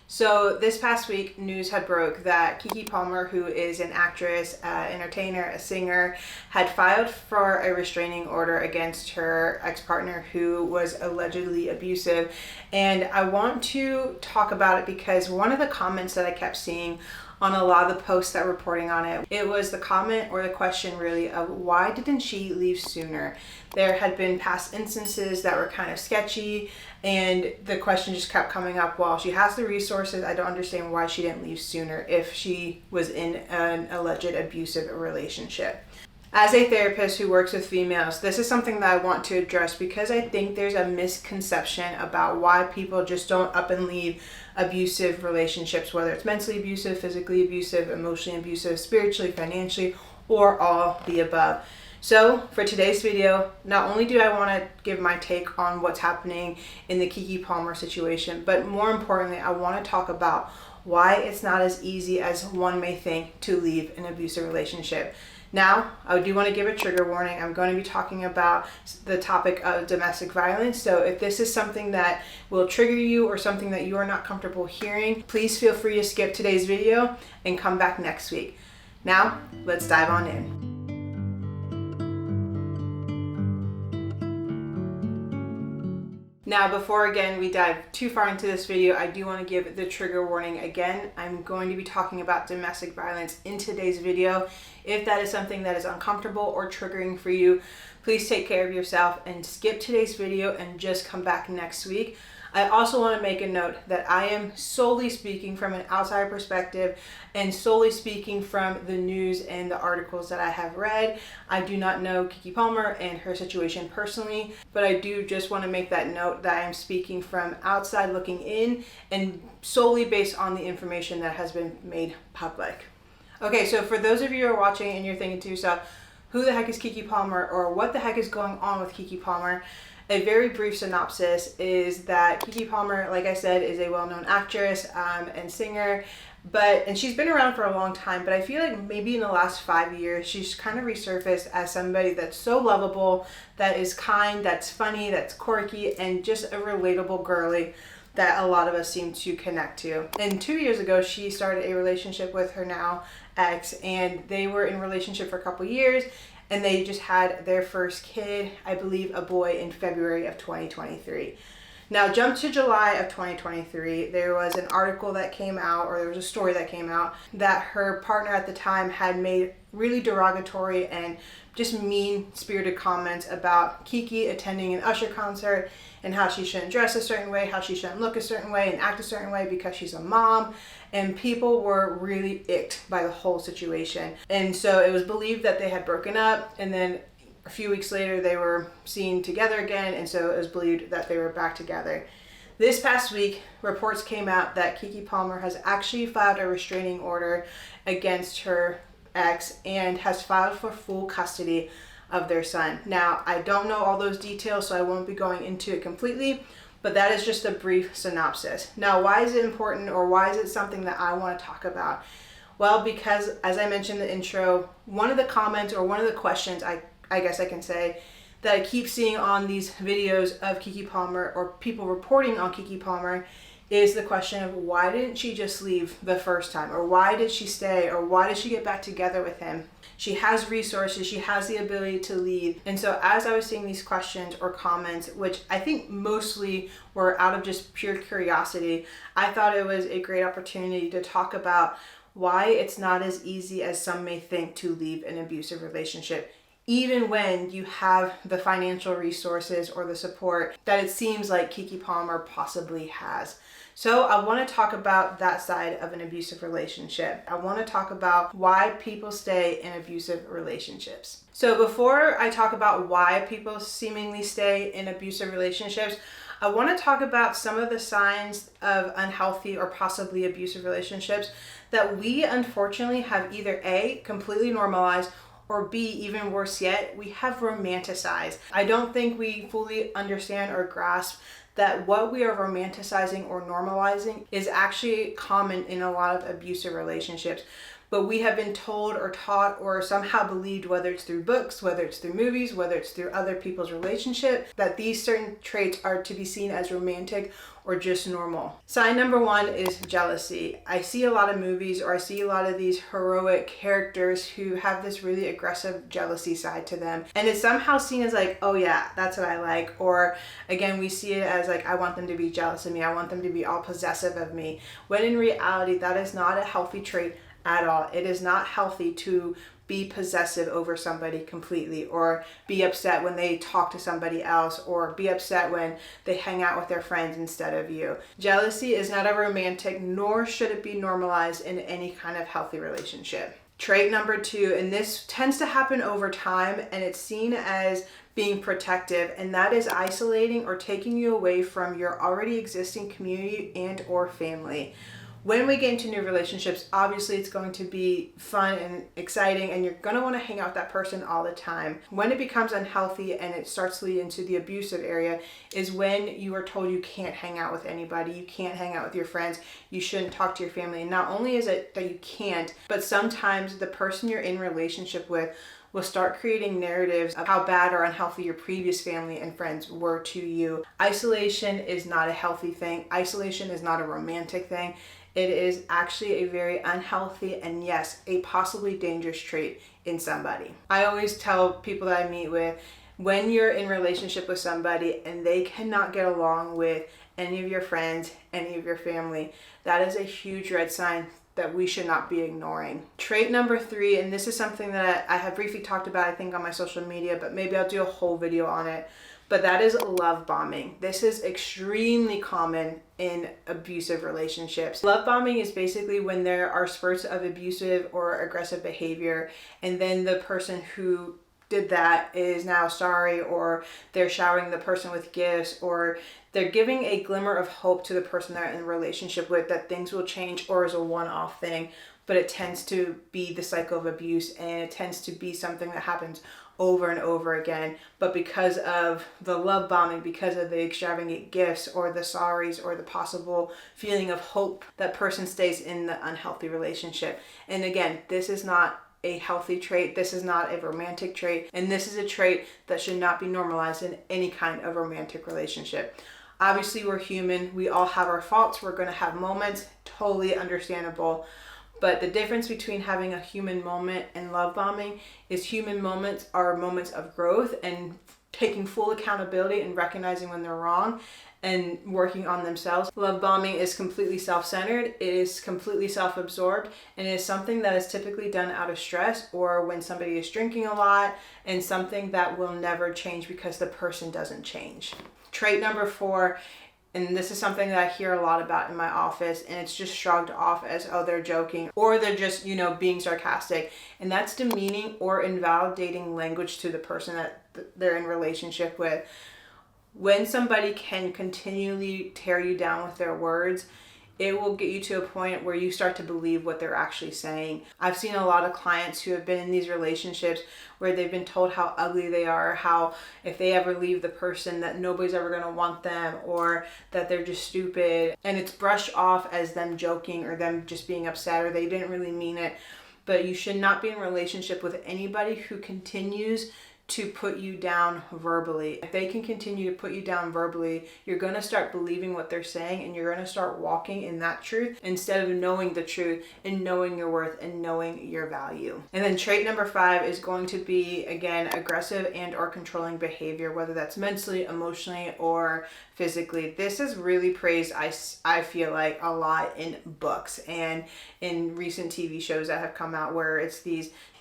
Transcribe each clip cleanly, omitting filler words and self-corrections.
So this past week, news had broke that Keke Palmer, who is an actress, entertainer, a singer, had filed for a restraining order against her ex-partner who was allegedly abusive. And I want to talk about it because one of the comments that I kept seeing on a lot of the posts that were reporting on it, it was the comment or the question really of why didn't she leave sooner? There had been past instances that were kind of sketchy, and the question just kept coming up, well, she has the resources, I don't understand why she didn't leave sooner if she was in an alleged abusive relationship. As a therapist who works with females, this is something that I want to address because I think there's a misconception about why people just don't up and leave abusive relationships, whether it's mentally abusive, physically abusive, emotionally abusive, spiritually, financially, or all the above. So for today's video, not only do I want to give my take on what's happening in the Keke Palmer situation, but more importantly, I want to talk about why it's not as easy as one may think to leave an abusive relationship. Now, I do want to give a trigger warning. I'm going to be talking about the topic of domestic violence. So if this is something that will trigger you or something that you are not comfortable hearing, please feel free to skip today's video and come back next week. Now, let's dive on in. Now, before again we dive too far into this video, I do want to give the trigger warning again. I'm going to be talking about domestic violence in today's video. If that is something that is uncomfortable or triggering for you, please take care of yourself and skip today's video and just come back next week. I also want to make a note that I am solely speaking from an outside perspective and solely speaking from the news and the articles that I have read. I do not know Keke Palmer and her situation personally, but I do just want to make that note that I am speaking from outside looking in and solely based on the information that has been made public. Okay, so for those of you who are watching and you're thinking to yourself, who the heck is Keke Palmer or what the heck is going on with Keke Palmer? A very brief synopsis is that Keke Palmer, like I said, is a well-known actress and singer, and she's been around for a long time, but I feel like maybe in the last 5 years, she's kind of resurfaced as somebody that's so lovable, that is kind, that's funny, that's quirky, and just a relatable girly that a lot of us seem to connect to. And 2 years ago, she started a relationship with her now ex, and they were in a relationship for a couple years, and they just had their first kid, I believe a boy, in February of 2023. Now jump to July of 2023, there was an article that came out, or there was a story that came out, that her partner at the time had made really derogatory and just mean-spirited comments about Keke attending an Usher concert and how she shouldn't dress a certain way, how she shouldn't look a certain way and act a certain way because she's a mom. And people were really icked by the whole situation. And so it was believed that they had broken up, and then a few weeks later they were seen together again, and so it was believed that they were back together. This past week, reports came out that Keke Palmer has actually filed a restraining order against her ex and has filed for full custody of their son. Now, I don't know all those details, so I won't be going into it completely, but that is just a brief synopsis. Now, why is it important, or why is it something that I want to talk about? Well, because as I mentioned in the intro, one of the comments or one of the questions, I guess I can say, that I keep seeing on these videos of Keke Palmer or people reporting on Keke Palmer is the question of why didn't she just leave the first time, or why did she stay, or why did she get back together with him? She has resources, she has the ability to lead. And so as I was seeing these questions or comments, which I think mostly were out of just pure curiosity, I thought it was a great opportunity to talk about why it's not as easy as some may think to leave an abusive relationship, even when you have the financial resources or the support that it seems like Keke Palmer possibly has. So I want to talk about that side of an abusive relationship. I want to talk about why people stay in abusive relationships. So before I talk about why people seemingly stay in abusive relationships, I want to talk about some of the signs of unhealthy or possibly abusive relationships that we unfortunately have either A, completely normalized, or B, even worse yet, we have romanticized. I don't think we fully understand or grasp that what we are romanticizing or normalizing is actually common in a lot of abusive relationships. but we have been told or taught or somehow believed, whether it's through books, whether it's through movies, whether it's through other people's relationship, that these certain traits are to be seen as romantic or just normal. Sign number one is jealousy. I see a lot of movies, or I see a lot of these heroic characters who have this really aggressive jealousy side to them. And it's somehow seen as like, oh yeah, that's what I like. Or again, we see it as like, I want them to be jealous of me. I want them to be all possessive of me. When in reality, that is not a healthy trait at all. It is not healthy to be possessive over somebody completely, or be upset when they talk to somebody else, or be upset when they hang out with their friends instead of you. Jealousy is not a romantic, nor should it be normalized in any kind of healthy relationship. Trait number two, and this tends to happen over time, and it's seen as being protective, and that is isolating or taking you away from your already existing community and or family. When we get into new relationships, obviously it's going to be fun and exciting, and you're going to want to hang out with that person all the time. When it becomes unhealthy and it starts to lead into the abusive area is when you are told you can't hang out with anybody, you can't hang out with your friends, you shouldn't talk to your family. And not only is it that you can't, but sometimes the person you're in relationship with will start creating narratives of how bad or unhealthy your previous family and friends were to you. Isolation is not a healthy thing. Isolation is not a romantic thing. It is actually a very unhealthy and yes, a possibly dangerous trait in somebody. I always tell people that I meet with, when you're in relationship with somebody and they cannot get along with any of your friends, any of your family, that is a huge red sign that we should not be ignoring. Trait number three, and this is something that I have briefly talked about, I think, on my social media, but maybe I'll do a whole video on it. But that is love bombing. This is extremely common in abusive relationships. Love bombing is basically when there are spurts of abusive or aggressive behavior, and then the person who did that is now sorry, or they're showering the person with gifts, or they're giving a glimmer of hope to the person they're in a relationship with that things will change, or is a one-off thing. But it tends to be the cycle of abuse, and it tends to be something that happens over and over again. But because of the love bombing, because of the extravagant gifts or the sorries or the possible feeling of hope, that person stays in the unhealthy relationship. And again, this is not a healthy trait. This is not a romantic trait. And this is a trait that should not be normalized in any kind of romantic relationship. Obviously, we're human. We all have our faults. We're going to have moments. Totally understandable. But the difference between having a human moment and love bombing is human moments are moments of growth and taking full accountability and recognizing when they're wrong and working on themselves. Love bombing is completely self-centered, it is completely self-absorbed, and it is something that is typically done out of stress or when somebody is drinking a lot, and something that will never change because the person doesn't change. Trait number four, and this is something that I hear a lot about in my office, and it's just shrugged off as, oh, they're joking, or they're just, being sarcastic. And that's demeaning or invalidating language to the person that they're in relationship with. When somebody can continually tear you down with their words, it will get you to a point where you start to believe what they're actually saying. I've seen a lot of clients who have been in these relationships where they've been told how ugly they are, how if they ever leave the person that nobody's ever going to want them, or that they're just stupid. And it's brushed off as them joking or them just being upset, or they didn't really mean it. But you should not be in a relationship with anybody who continues to put you down verbally. If they can continue to put you down verbally, you're going to start believing what they're saying, and you're going to start walking in that truth instead of knowing the truth and knowing your worth and knowing your value. And then trait number five is going to be, again, aggressive and or controlling behavior, whether that's mentally, emotionally, or physically. This is really praised, I feel like, a lot in books and in recent TV shows that have come out, where it's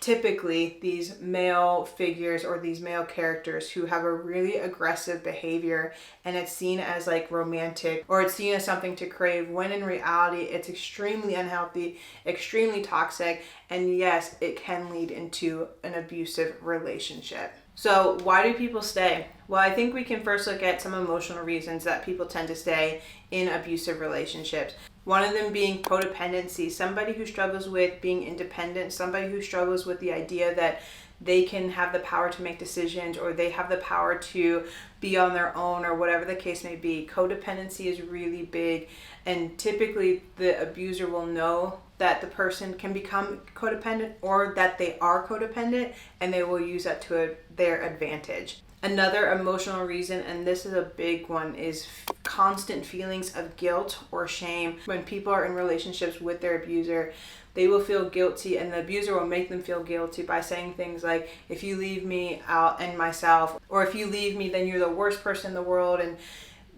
typically these male figures or these male characters who have a really aggressive behavior, and it's seen as like romantic, or it's seen as something to crave, when in reality it's extremely unhealthy, extremely toxic, and yes, it can lead into an abusive relationship. So why do people stay? Well, I think we can first look at some emotional reasons that people tend to stay in abusive relationships. One of them being codependency, somebody who struggles with being independent, somebody who struggles with the idea that they can have the power to make decisions, or they have the power to be on their own, or whatever the case may be. Codependency is really big, and typically the abuser will know that the person can become codependent or that they are codependent, and they will use that to their advantage. Another emotional reason, and this is a big one, is constant feelings of guilt or shame. When people are in relationships with their abuser, they will feel guilty, and the abuser will make them feel guilty by saying things like, if you leave me out and myself, or if you leave me, then you're the worst person in the world. And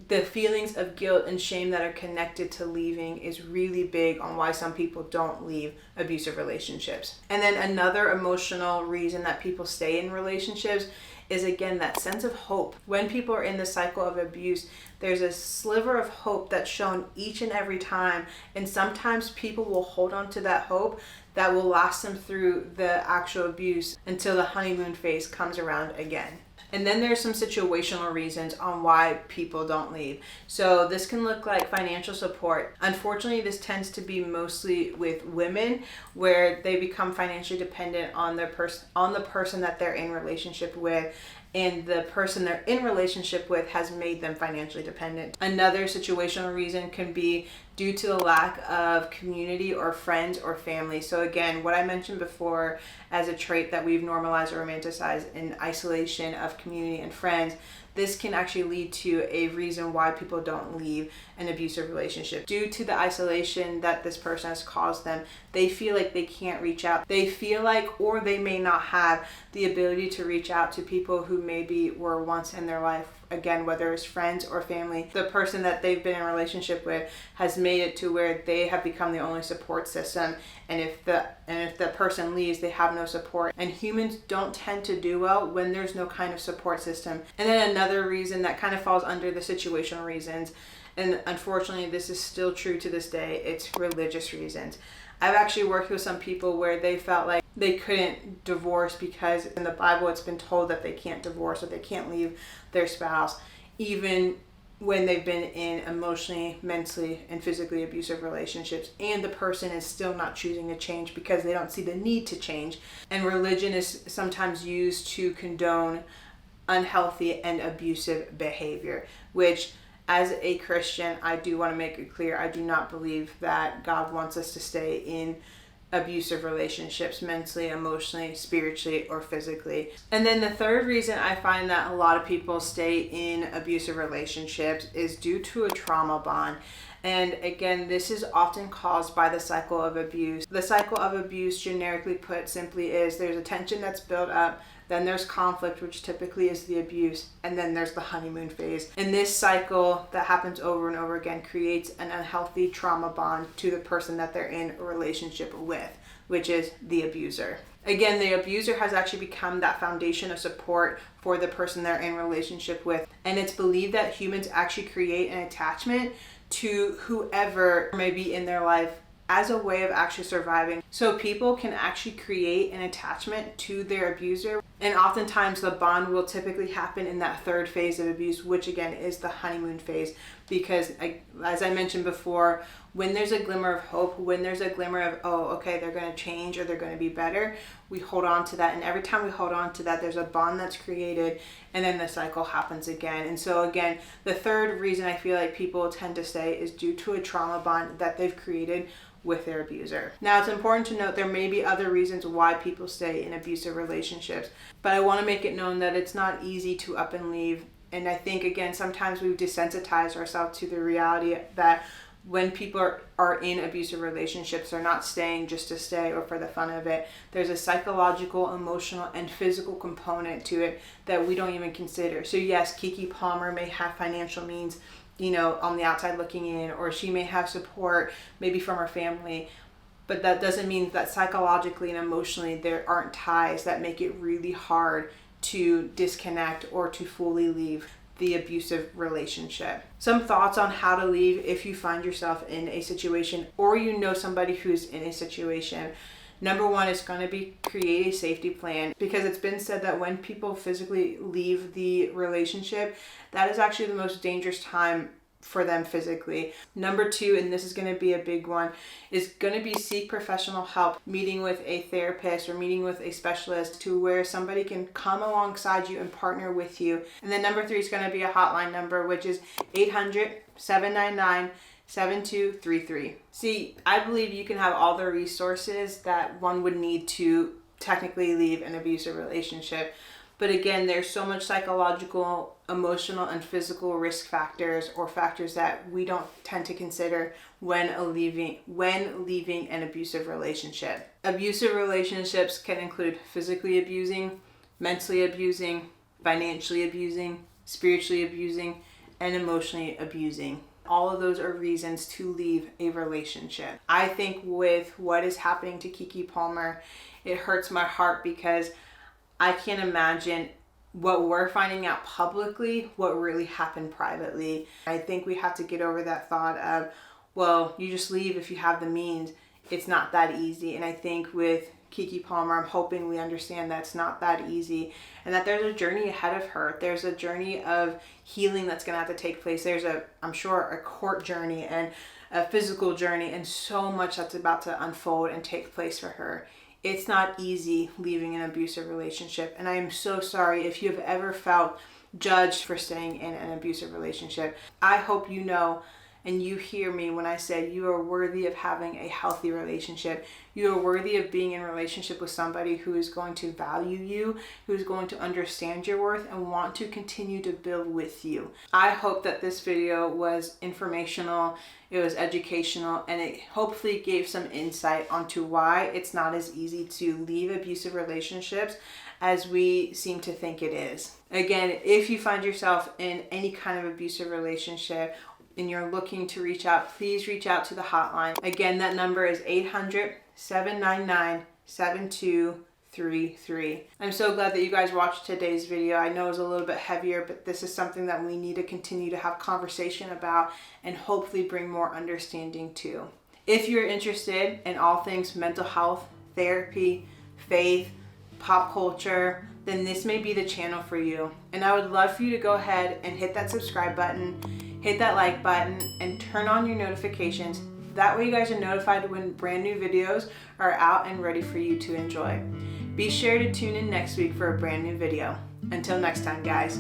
the feelings of guilt and shame that are connected to leaving is really big on why some people don't leave abusive relationships. And then another emotional reason that people stay in relationships is, again, that sense of hope. When people are in the cycle of abuse, there's a sliver of hope that's shown each and every time. And sometimes people will hold on to that hope that will last them through the actual abuse until the honeymoon phase comes around again. And then there's some situational reasons on why people don't leave. So this can look like financial support. Unfortunately, this tends to be mostly with women, where they become financially dependent on the person that they're in relationship with, and the person they're in relationship with has made them financially dependent. Another situational reason can be due to the lack of community or friends or family. So again, what I mentioned before as a trait that we've normalized or romanticized in isolation of community and friends, this can actually lead to a reason why people don't leave an abusive relationship. Due to the isolation that this person has caused them, they feel like they can't reach out. They feel like, or they may not have the ability to reach out to people who maybe were once in their life. Again, whether it's friends or family, the person that they've been in a relationship with has made it to where they have become the only support system. And if the person leaves, they have no support. And humans don't tend to do well when there's no kind of support system. And then another reason that kind of falls under the situational reasons, and unfortunately this is still true to this day, it's religious reasons. I've actually worked with some people where they felt like they couldn't divorce because in the Bible it's been told that they can't divorce or they can't leave their spouse, even when they've been in emotionally, mentally, and physically abusive relationships, and the person is still not choosing to change because they don't see the need to change. And religion is sometimes used to condone unhealthy and abusive behavior, which, as a Christian, I do want to make it clear, I do not believe that God wants us to stay in abusive relationships mentally, emotionally, spiritually, or physically. And then the third reason I find that a lot of people stay in abusive relationships is due to a trauma bond. And again, this is often caused by the cycle of abuse. The cycle of abuse, generically put simply, is there's a tension that's built up, then there's conflict, which typically is the abuse, and then there's the honeymoon phase. And this cycle that happens over and over again creates an unhealthy trauma bond to the person that they're in a relationship with, which is the abuser. Again, the abuser has actually become that foundation of support for the person they're in relationship with. And it's believed that humans actually create an attachment to whoever may be in their life as a way of actually surviving. So people can actually create an attachment to their abuser, and oftentimes the bond will typically happen in that third phase of abuse, which again is the honeymoon phase, because as I mentioned before, when there's a glimmer of hope, when there's a glimmer of, oh, okay, they're going to change or they're going to be better, we hold on to that. And every time we hold on to that, there's a bond that's created, and then the cycle happens again. And so again, the third reason I feel like people tend to stay is due to a trauma bond that they've created with their abuser. Now, it's important to note there may be other reasons why people stay in abusive relationships, but I want to make it known that it's not easy to up and leave. And I think, again, sometimes we've desensitized ourselves to the reality that when people are in abusive relationships, they're not staying just to stay or for the fun of it. There's a psychological, emotional, and physical component to it that we don't even consider. So yes, Keke Palmer may have financial means, on the outside looking in, or she may have support maybe from her family, but that doesn't mean that psychologically and emotionally there aren't ties that make it really hard to disconnect or to fully leave the abusive relationship. Some thoughts on how to leave if you find yourself in a situation or somebody who's in a situation. Number one is going to be create a safety plan, because it's been said that when people physically leave the relationship, that is actually the most dangerous time for them physically. Number 2, and this is going to be a big one, is going to be seek professional help, meeting with a therapist or meeting with a specialist to where somebody can come alongside you and partner with you. And then number 3 is going to be a hotline number, which is 800-799-7233. See, I believe you can have all the resources that one would need to technically leave an abusive relationship. But again, there's so much psychological, emotional, and physical risk factors, or factors that we don't tend to consider when leaving an abusive relationship. Abusive relationships can include physically abusing, mentally abusing, financially abusing, spiritually abusing, and emotionally abusing. All of those are reasons to leave a relationship. I think with what is happening to Keke Palmer, it hurts my heart because I can't imagine what we're finding out publicly, what really happened privately. I think we have to get over that thought of, well, you just leave if you have the means. It's not that easy. And I think with Keke Palmer, I'm hoping we understand that's not that easy, and that there's a journey ahead of her. There's a journey of healing that's going to have to take place. There's I'm sure, a court journey and a physical journey, and so much that's about to unfold and take place for her. It's not easy leaving an abusive relationship, and I am so sorry if you have ever felt judged for staying in an abusive relationship. I hope you know and you hear me when I say you are worthy of having a healthy relationship. You are worthy of being in a relationship with somebody who is going to value you, who is going to understand your worth and want to continue to build with you. I hope that this video was informational, it was educational, and it hopefully gave some insight onto why it's not as easy to leave abusive relationships as we seem to think it is. Again, if you find yourself in any kind of abusive relationship and you're looking to reach out, please reach out to the hotline. Again, that number is 800-799-7233. I'm so glad that you guys watched today's video. I know it was a little bit heavier, but this is something that we need to continue to have conversation about and hopefully bring more understanding to. If you're interested in all things mental health, therapy, faith, pop culture, then this may be the channel for you. And I would love for you to go ahead and hit that subscribe button, hit that like button, and turn on your notifications. That way you guys are notified when brand new videos are out and ready for you to enjoy. Be sure to tune in next week for a brand new video. Until next time, guys.